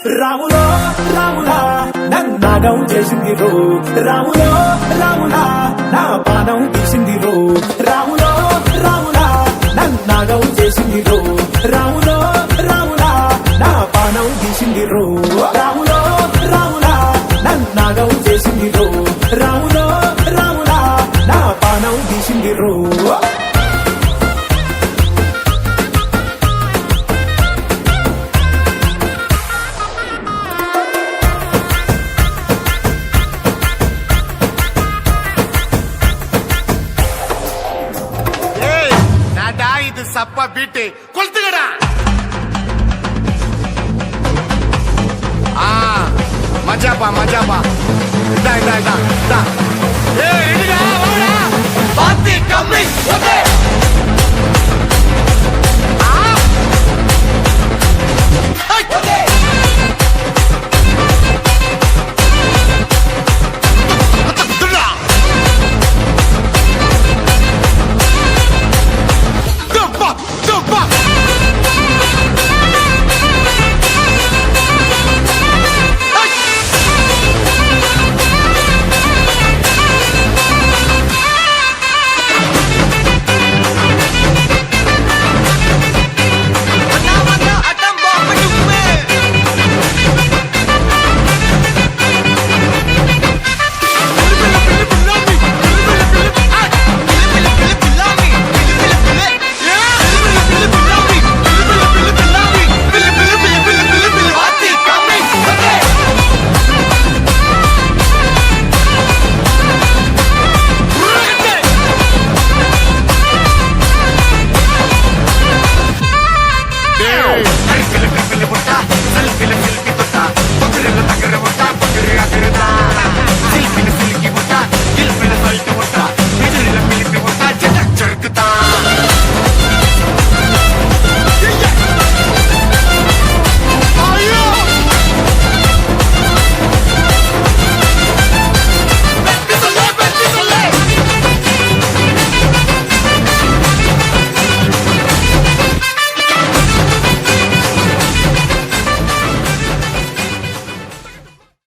రాములో రాములా నన్నాగం చేసింది రో రాములో రాములా నా పానం తీసింది రో రాములో రాములా నన్నాగం చేసింది రో రాములో రాములా నా పానం తీసింది రో రాములో రాములా నన్నాగం చేసింది రో రాములో రాములా నా పానం తీసింది రో இது சப்பா பீட்டு கொளுத்துக்கடா. மஜாப்பா மஜாப்பா. இதா இதா இதா இதா. ஏய் எடுடா வாடா. பாத்தி கம்மி.